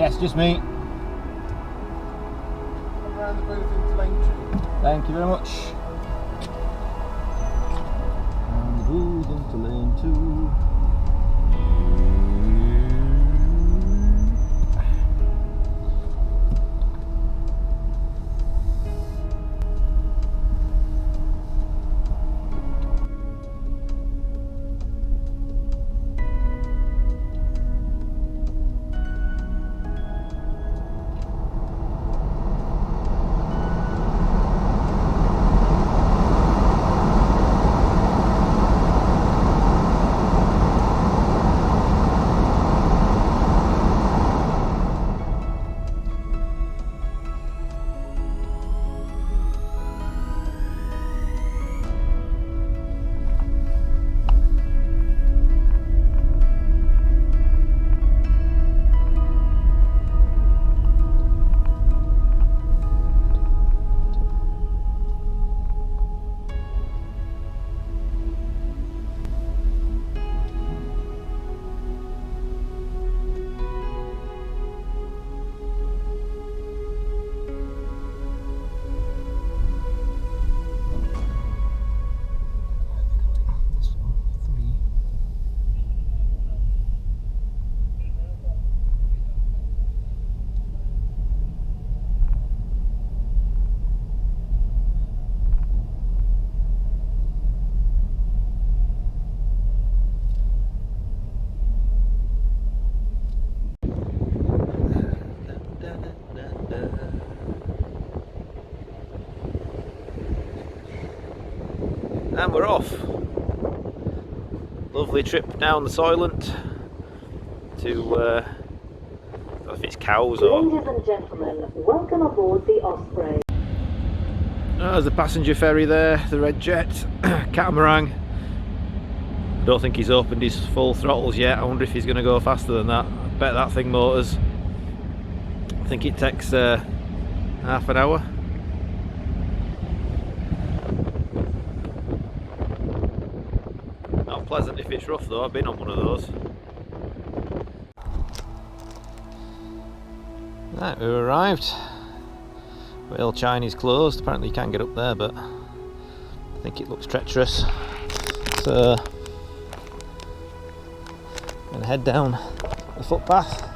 Yes, just me. Come around the booth into lane 2. Thank you very much. And the booth into lane 2. And we're off. Lovely trip down the Soylent to, I don't know if it's cows or... Ladies and gentlemen, welcome aboard the Osprey. There's the passenger ferry there, the Red Jet, catamaran. I don't think he's opened his full throttles yet. I wonder if he's going to go faster than that. I bet that thing motors. I think it takes half an hour. Not pleasant if it's rough though, I've been on one of those. Right, we've arrived. Whale Chine is closed, apparently you can't get up there, but I think it looks treacherous. So, I'm going to head down the footpath.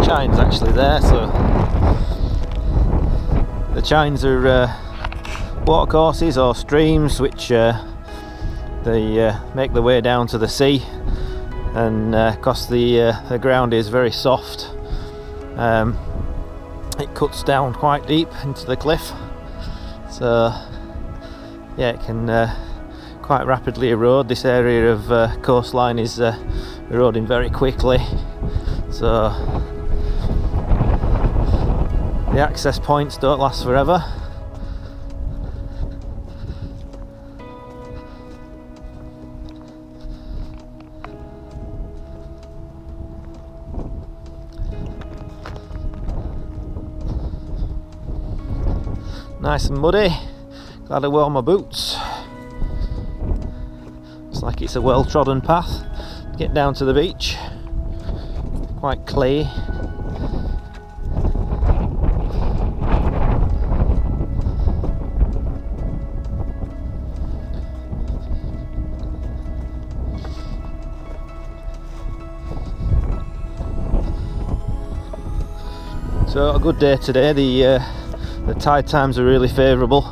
Chine's actually there, so the chines are watercourses or streams which they make their way down to the sea, and because the ground is very soft, it cuts down quite deep into the cliff, so yeah, it can quite rapidly erode. This area of coastline is eroding very quickly, so the access points don't last forever. Nice and muddy. Glad I wore my boots. Looks like it's a well-trodden path to get down to the beach. Quite clayey. So a good day today. The tide times are really favourable.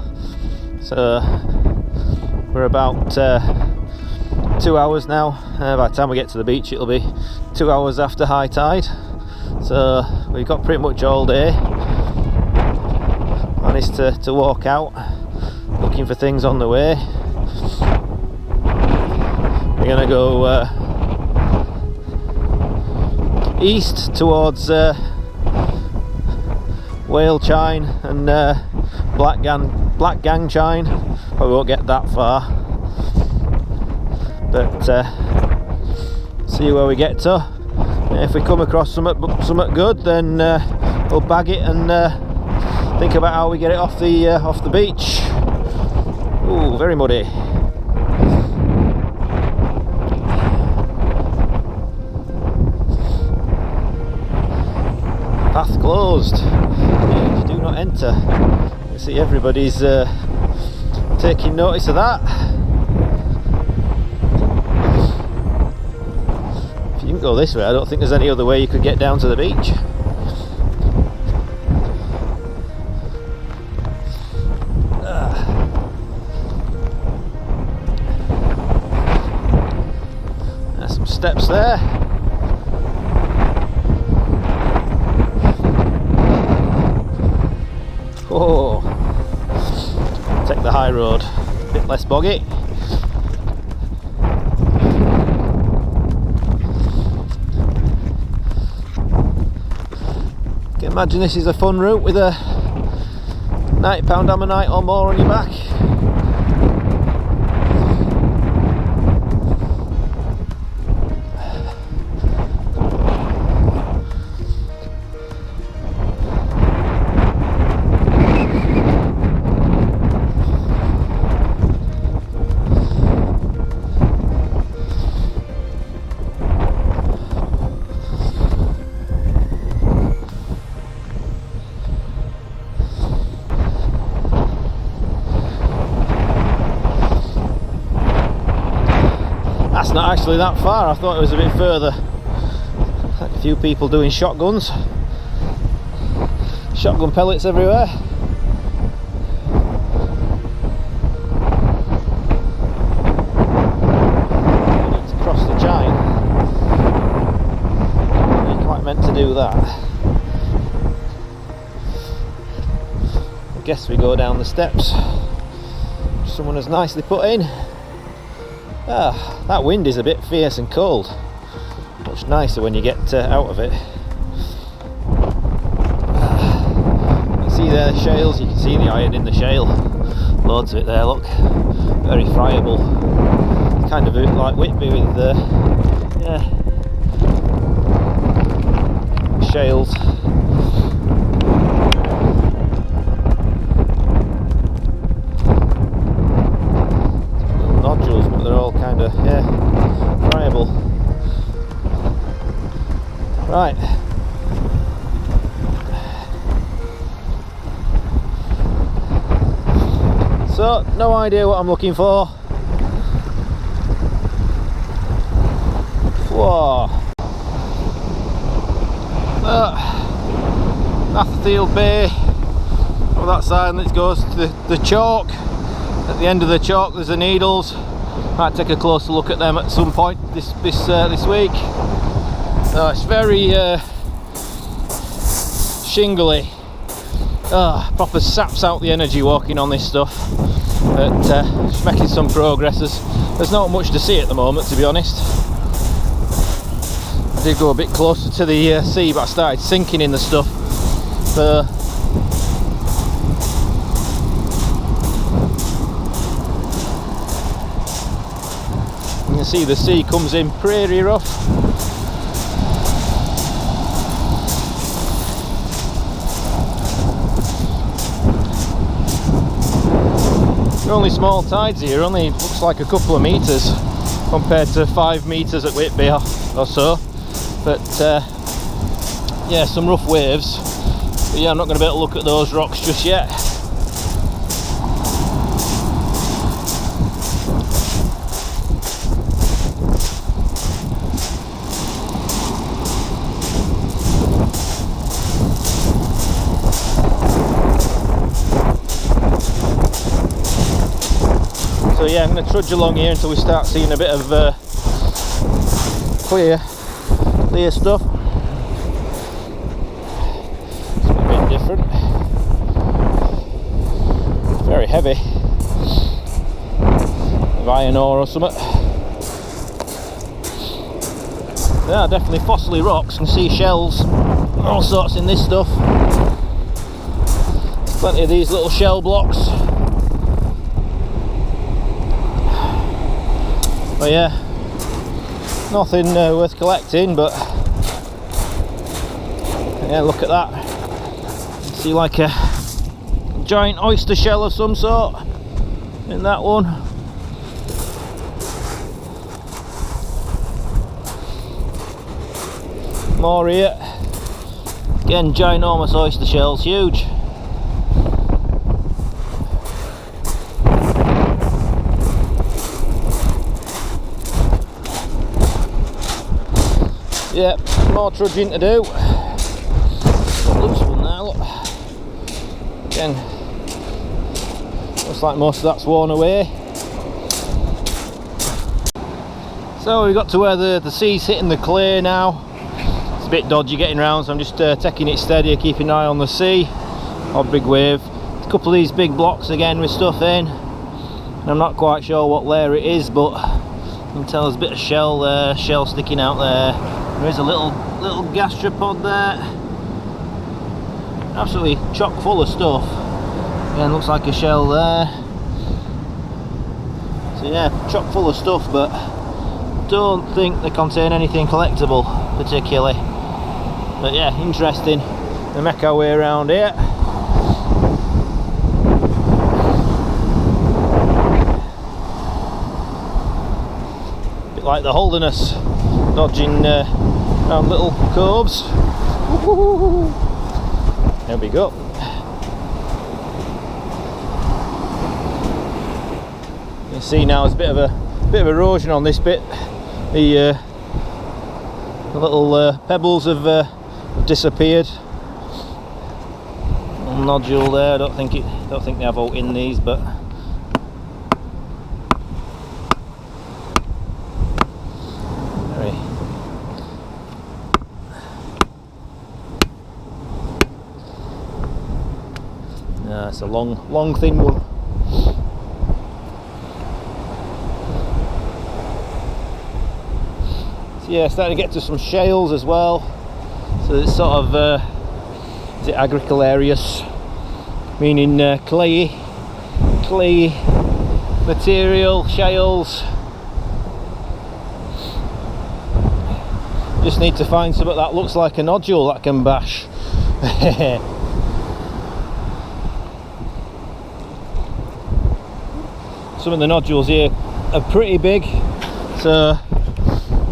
So we're about 2 hours now. By the time we get to the beach, it'll be 2 hours after high tide. So we've got pretty much all day. Managed to walk out, looking for things on the way. We're gonna go east towards Whale Chine and Black Gang Chine, Probably won't get that far, but see where we get to. If we come across something good, then we'll bag it and think about how we get it off the beach. Ooh, very muddy. Path closed. You do not enter. You see everybody's taking notice of that. If you didn't go this way, I don't think there's any other way you could get down to the beach. There's some steps there. Oh, take the high road, a bit less boggy. Can you imagine this is a fun route with a £90 ammonite or more on your back? That's not actually that far. I thought it was a bit further. Like a few people doing shotguns. Shotgun pellets everywhere. You need to cross the Chine. You ain't quite meant to do that. I guess we go down the steps. Someone has nicely put in. Ah, that wind is a bit fierce and cold. Much nicer when you get out of it. You can see there the shales, you can see the iron in the shale. Loads of it there, look. Very friable. Kind of a bit like Whitby with shales. Nodules, but they're all kind of friable. Right. So, no idea what I'm looking for. Whoa. Atherfield Bay. Over that side, and it goes to the chalk. At the end of the chalk there's the needles. Might take a closer look at them at some point this week. It's very shingly. Proper saps out the energy walking on this stuff. But just making some progress. There's not much to see at the moment, to be honest. I did go a bit closer to the sea, but I started sinking in the stuff. So you can see the sea comes in prairie rough. Only small tides here, only looks like a couple of metres compared to 5 metres at Whitby or so. But yeah, some rough waves. But yeah, I'm not going to be able to look at those rocks just yet. So yeah, I'm going to trudge along here until we start seeing a bit of clear stuff. It's a bit different. It's very heavy. Of iron ore or something. Yeah, definitely fossily rocks. You can see shells, all sorts in this stuff. There's plenty of these little shell blocks. But yeah, nothing worth collecting, but yeah, look at that. You see like a giant oyster shell of some sort in that one. More here. Again, ginormous oyster shells, huge. Yep, more trudging to do. Loose one there, look. Again, looks like most of that's worn away. So we got to where the sea's hitting the clay now. It's a bit dodgy getting round, so I'm just taking it steady, keeping an eye on the sea. Odd big wave. A couple of these big blocks again with stuff in. I'm not quite sure what layer it is, but you can tell there's a bit of shell there, shell sticking out there. There is a little gastropod there. Absolutely chock full of stuff. Again, looks like a shell there. So yeah, chock full of stuff, but don't think they contain anything collectible particularly. But yeah, interesting. We make our way around here. Bit like the Holderness, dodging around little coves. There we go. You can see now there's a bit of erosion on this bit. The little pebbles have disappeared. Little nodule there. I don't think they have out in these, but very. No, it's a long, thin one. Yeah, starting to get to some shales as well. So it's sort of is it agriculaceous, meaning clayey material, shales. Just need to find something that looks like a nodule that I can bash. Some of the nodules here are pretty big, so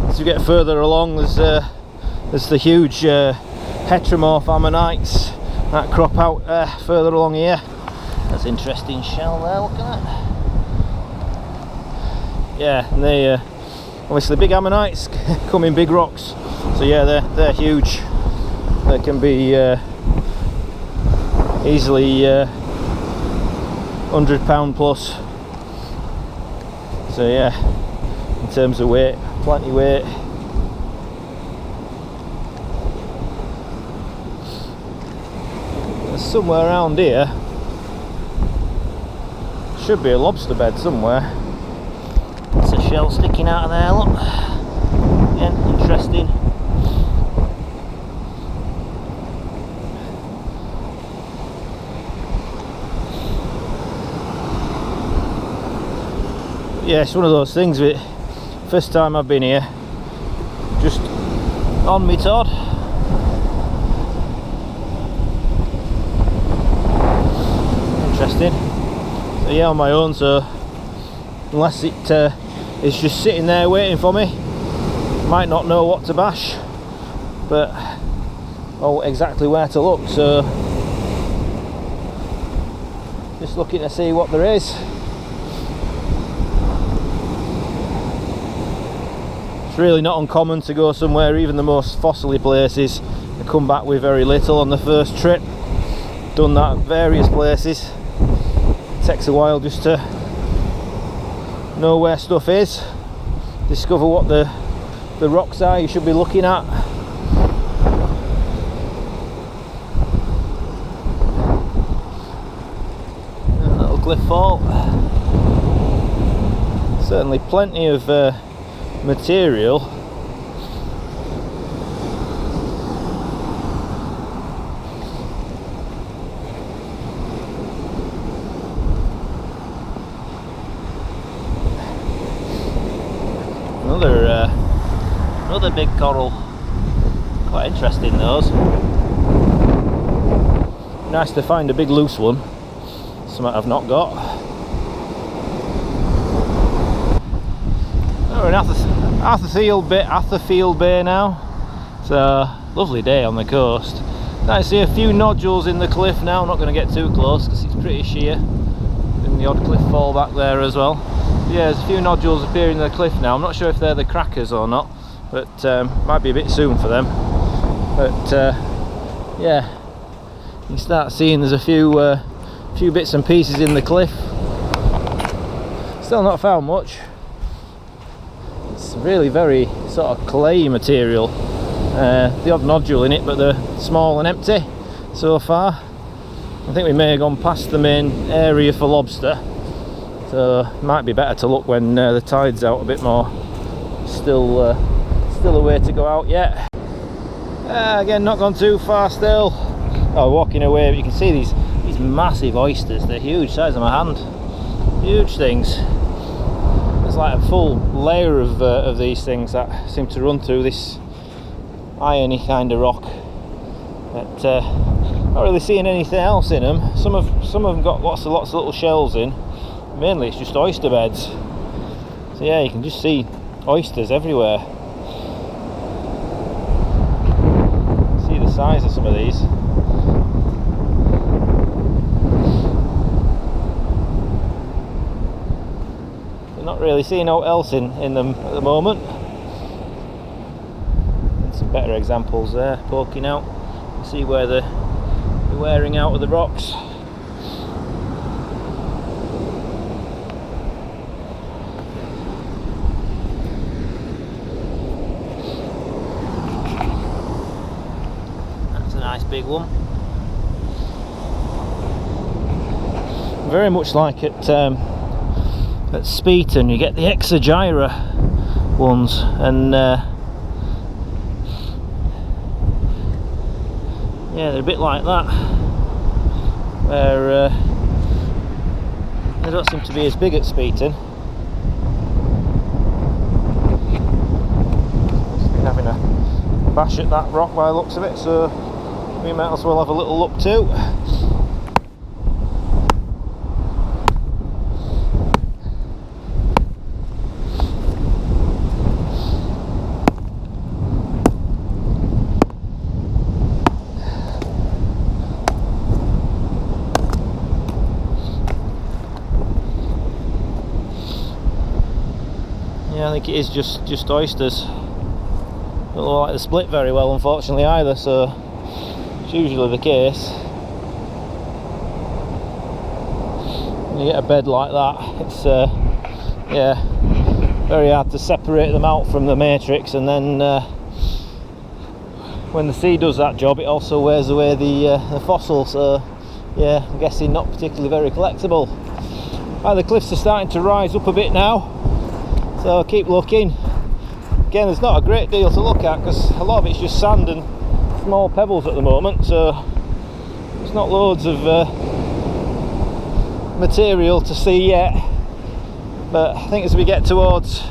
as you get further along, there's the huge heteromorph ammonites that crop out further along here. That's an interesting shell there, look at that. Yeah, and they obviously big ammonites come in big rocks, so yeah, they're huge. They can be easily 100 pound plus. So yeah, in terms of weight, plenty weight. There's somewhere around here, should be a lobster bed somewhere. It's a shell sticking out of there, look. Yeah, interesting. Yeah, it's one of those things with first time I've been here, just on me Todd. Interesting. So yeah, on my own, so unless it is just sitting there waiting for me, might not know what to bash, but or exactly where to look, so just looking to see what there is. Really not uncommon to go somewhere, even the most fossily places, and come back with very little on the first trip. Done that at various places. It takes a while just to know where stuff is, discover what the rocks are you should be looking at. A little cliff fault. Certainly plenty of material. another big coral. Quite interesting those. Nice to find a big loose one. Something I've not got. Oh, we're in Atherfield Bay now. It's a lovely day on the coast. I see a few nodules in the cliff now. I'm not going to get too close because it's pretty sheer. And the odd cliff fall back there as well. But yeah, there's a few nodules appearing in the cliff now. I'm not sure if they're the crackers or not, but might be a bit soon for them. But yeah, you start seeing there's a few bits and pieces in the cliff. Still not found much. It's really very sort of clay material. The odd nodule in it, but they're small and empty so far. I think we may have gone past the main area for lobster, so it might be better to look when the tide's out a bit more. Still a way to go out yet. Again, not gone too far still. Oh, walking away, but you can see these massive oysters. They're huge, size of my hand. Huge things. There's like a full layer of these things that seem to run through this irony kind of rock, but not really seeing anything else in them. Some of them got lots of little shells in. Mainly it's just oyster beds, so yeah, you can just see oysters everywhere. See the size of some of these. We're not really seeing out else in them at the moment. Some better examples there poking out. You see where they're wearing out of the rocks. That's a nice big one. Very much like at Speeton, you get the exogyra ones, and yeah, they're a bit like that, where they don't seem to be as big at Speeton. Been having a bash at that rock by the looks of it, so we might as well have a little look too. Yeah, I think it is just oysters. Don't look like they split very well, unfortunately, either, so it's usually the case. When you get a bed like that, it's yeah, very hard to separate them out from the matrix, and then when the sea does that job, it also wears away the fossil, so yeah, I'm guessing not particularly very collectible. The cliffs are starting to rise up a bit now, so keep looking. Again, there's not a great deal to look at because a lot of it's just sand and small pebbles at the moment, so there's not loads of material to see yet. But I think as we get towards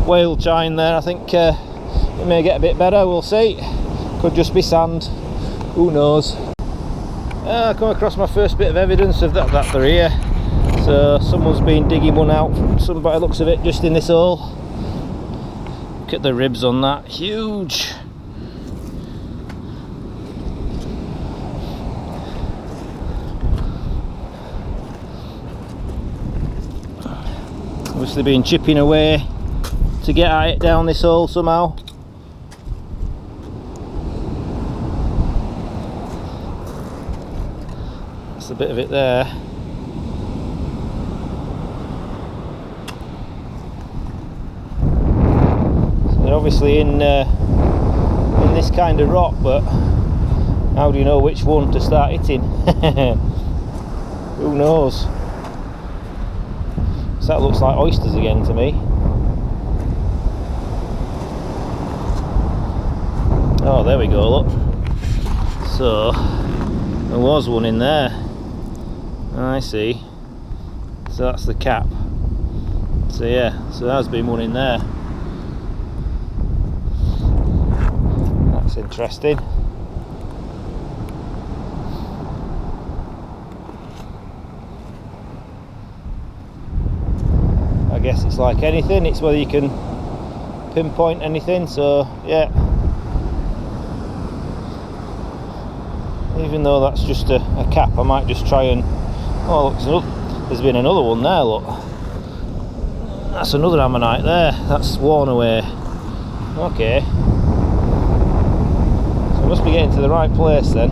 Whale Chine there, I think it may get a bit better. We'll see. Could just be sand, who knows. I come across my first bit of evidence of that they're here. So someone's been digging one out, somebody looks of it, just in this hole. Look at the ribs on that, huge. Obviously been chipping away to get at it down this hole somehow. That's a bit of it there. They're obviously in this kind of rock, but how do you know which one to start hitting? Who knows? So that looks like oysters again to me. Oh, there we go, look. So there was one in there. I see. So that's the cap. So yeah, so there's been one in there. Looks interesting. I guess it's like anything, it's whether you can pinpoint anything, so yeah. Even though that's just a cap, I might just try and... Oh look, there's been another one there, look. That's another ammonite there, that's worn away. Okay. So I must be getting to the right place then.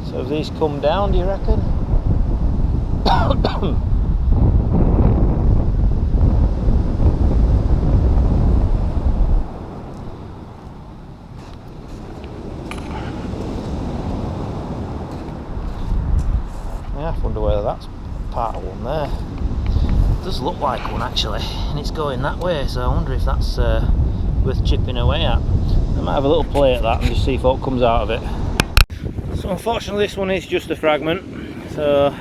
So have these come down, do you reckon? Yeah, I wonder whether that's part of one there. It does look like one actually, and it's going that way, so I wonder if that's worth chipping away at. I might have a little play at that and just see if what comes out of it. So unfortunately this one is just a fragment, so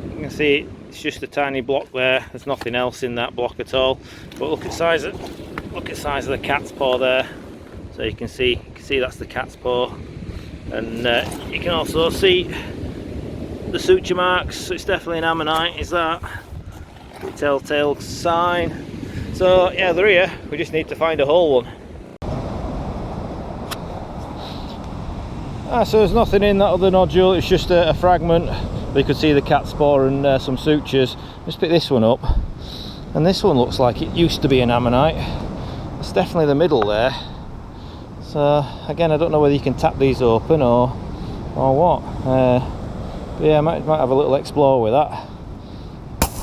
you can see it's just a tiny block there. There's nothing else in that block at all. But look at size of the cat's paw there. So you can see that's the cat's paw, and you can also see the suture marks. It's definitely an ammonite, is that? The telltale sign. So yeah, they're here. We just need to find a whole one. So there's nothing in that other nodule, it's just a fragment. You could see the cat's paw and some sutures. Let's pick this one up, and this one looks like it used to be an ammonite. It's definitely the middle there. So again, I don't know whether you can tap these open or what. But yeah, I might have a little explore with that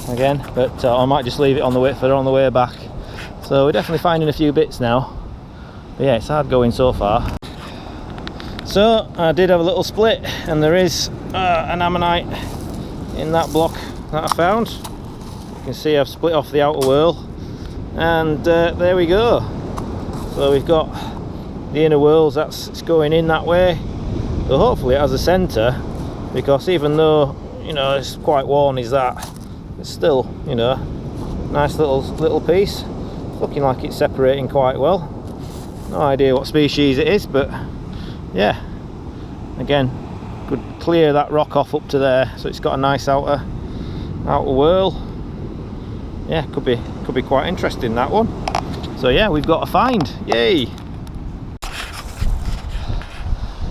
again, but I might just leave it on the way back. So we're definitely finding a few bits now. But yeah, it's hard going so far. So I did have a little split, and there is an ammonite in that block that I found. You can see I've split off the outer whorl, and there we go. So we've got the inner whorls, it's going in that way. So hopefully it has a centre, because even though, you know, it's quite worn is that, it's still, you know, nice little piece. It's looking like it's separating quite well. No idea what species it is, but yeah, again, could clear that rock off up to there, so it's got a nice outer whorl. Yeah, could be quite interesting, that one. So yeah, we've got a find, yay!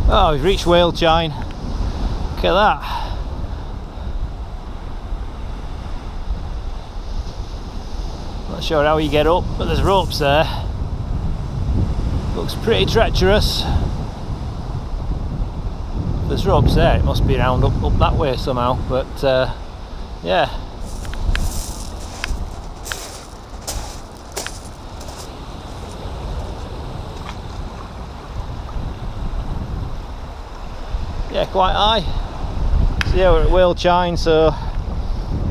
Oh, we've reached whale chine. Look at that. Not sure how you get up, but there's ropes there. Looks pretty treacherous. There's ropes there, it must be around up that way somehow, but yeah. Yeah, quite high. So yeah, we're at whale chine, so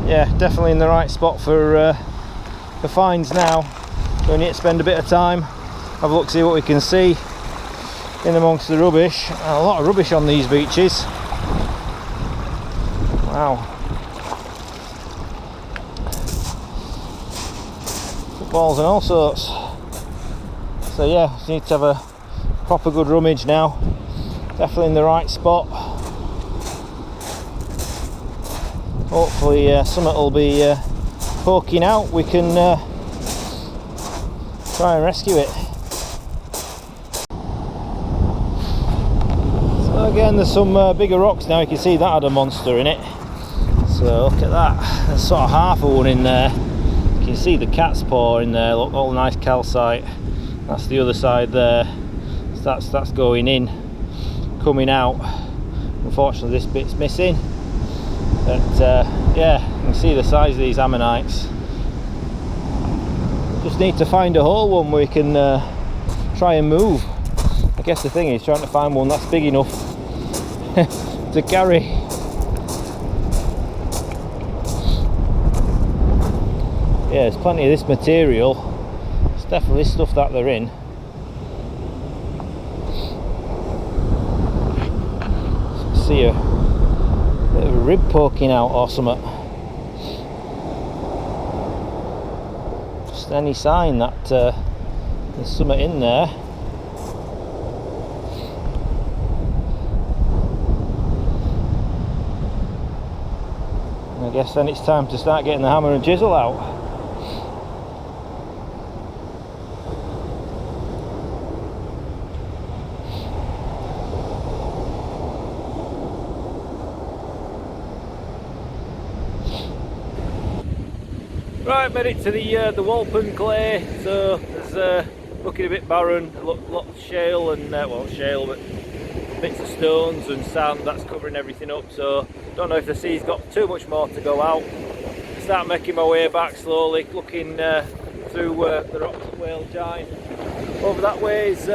yeah, definitely in the right spot for finds now. So we need to spend a bit of time, have a look, see what we can see in amongst the rubbish. A lot of rubbish on these beaches. Wow. Footballs and all sorts. So yeah, just need to have a proper good rummage now. Definitely in the right spot. Hopefully something will be poking out. We can try and rescue it. Again, there's some bigger rocks now. You can see that had a monster in it. So look at that. There's sort of half of one in there. You can see the cat's paw in there. Look, all nice calcite. That's the other side there. So that's going in, coming out. Unfortunately, this bit's missing. But yeah, you can see the size of these ammonites. Just need to find a whole one where we can try and move. I guess the thing is trying to find one that's big enough to carry. Yeah, there's plenty of this material. It's definitely stuff that they're in. see a bit of a rib poking out or something. Just any sign that there's something in there. And I guess then it's time to start getting the hammer and chisel out. Right, made it to the Walpen clay, so there's looking a bit barren, lots of shale and, well shale, but bits of stones and sand that's covering everything up, so don't know if the sea's got too much more to go out. Start making my way back slowly, looking through the rocks of Whale Chine. Over that way is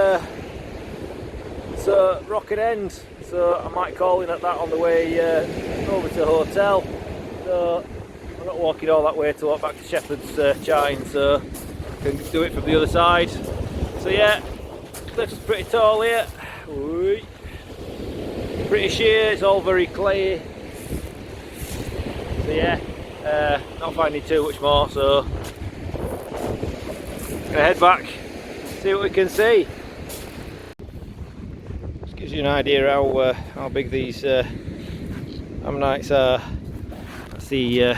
Rocken End, so I might call in at that on the way over to the hotel. So I'm not walking all that way to walk back to Shepards Chine, so I can do it from the other side. So yeah, cliff's pretty tall here. Ooh. Pretty sheer, it's all very clayey. So yeah, not finding too much more, so gonna head back, see what we can see. Just gives you an idea how big these ammonites are. That's the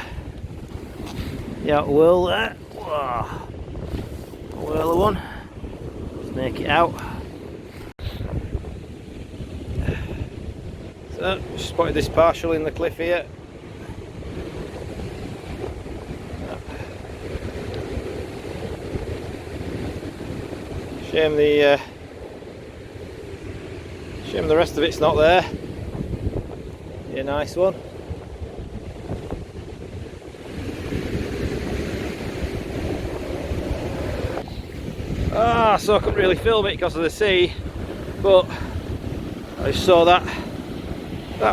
outer whirl there. Whoa. Whirler one. Let's make it out. So, just spotted this partial in the cliff here. Shame the rest of it's not there. Yeah, nice one. So I couldn't really film it because of the sea, but I just saw that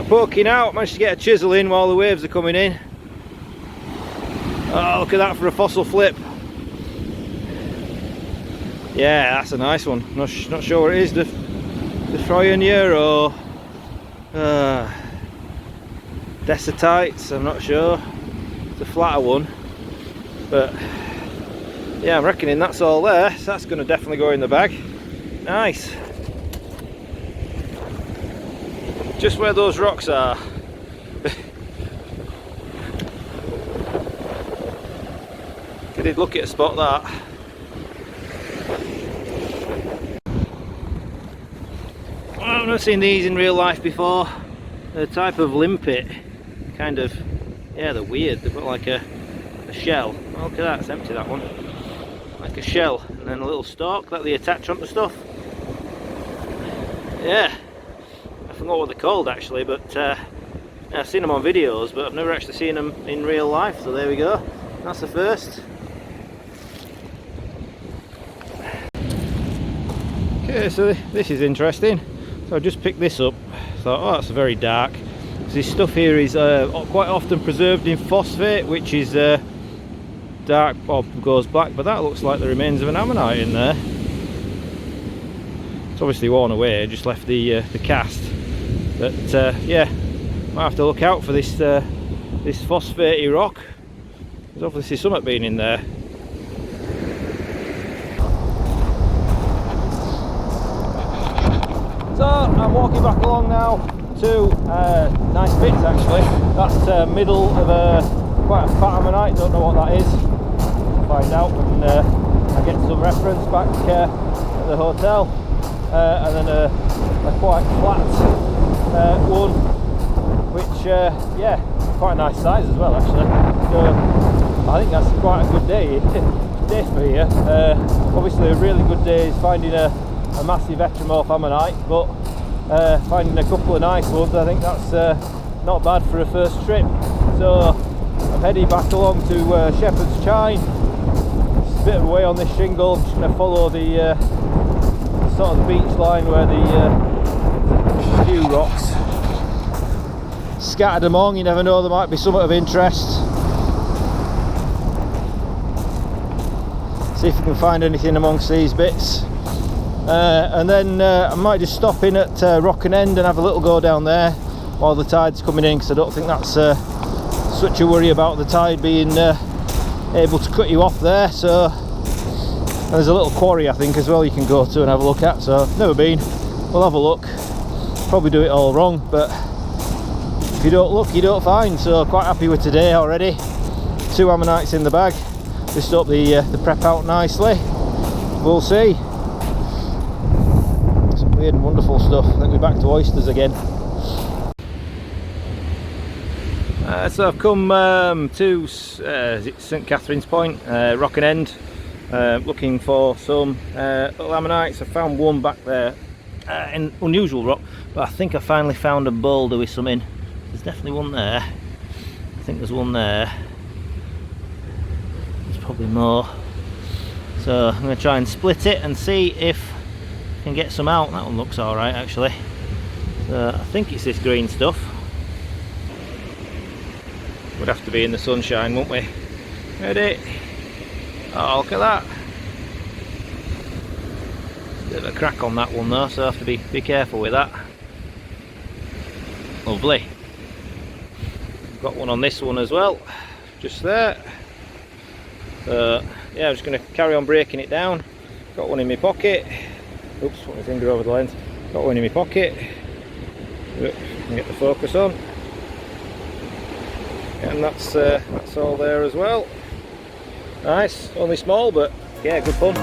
poking out. Managed to get a chisel in while the waves are coming in. Oh, look at that for a fossil flip. Yeah, that's a nice one. Not sure what it is, the Froynier or Desatites, I'm not sure. It's a flatter one, but yeah, I'm reckoning that's all there, so that's going to definitely go in the bag. Nice. Just where those rocks are. I did look at a spot that. Well, I've not seen these in real life before. They're a type of limpet. Kind of, yeah, they're weird. They've got like a shell. Oh, look at that, it's empty, that one. Like a shell, and then a little stalk that they attach onto stuff. Yeah, I forgot what they're called actually, but I've seen them on videos, but I've never actually seen them in real life, so there we go. That's the first. Okay, so this is interesting. So I just picked this up, thought, oh, that's very dark. So this stuff here is quite often preserved in phosphate, which is dark or goes black, but that looks like the remains of an ammonite in there. It's obviously worn away, just left the cast, but yeah, might have to look out for this this phosphatey rock. There's obviously something been in there. So I'm walking back along now to nice bits actually. That's middle of quite a fat ammonite, don't know what that is. Find out when I get some reference back at the hotel, and then a quite flat one, which yeah, quite a nice size as well actually. So I think that's quite a good day for here. Obviously a really good day is finding a massive ectomorph ammonite, but finding a couple of nice ones, I think that's not bad for a first trip. So I'm heading back along to Shepards Chine. A bit of a way on this shingle. I'm just going to follow the sort of the beach line where the few rocks scattered among. You never know, there might be something of interest. See if we can find anything amongst these bits, and then I might just stop in at Rocken End and have a little go down there. while the tide's coming in, because I don't think that's such a worry about the tide being able to cut you off there. So, and there's a little quarry I think as well you can go to and have a look at, so never been. We'll have a look, probably do it all wrong, but if you don't look you don't find. So quite happy with today already. 2 ammonites in the bag, just hope the prep out nicely. We'll see. Some weird and wonderful stuff. I think we're back to oysters again. So I've come to St Catherine's Point, Rocken End, looking for some little ammonites. I found one back there in unusual rock, but I think I finally found a boulder with some in. There's definitely one there. I think there's one there. There's probably more. So I'm going to try and split it and see if I can get some out. That one looks alright actually. So I think it's this green stuff. Would have to be in the sunshine, wouldn't we? Ready? Oh, look at that. Bit of a crack on that one though, so I have to be careful with that. Lovely. Got one on this one as well, just there. So yeah, I'm just going to carry on breaking it down. Got one in my pocket. Oops, put my finger over the lens. Got one in my pocket. Get the focus on. And that's all there as well. Nice, only small, but yeah, good fun.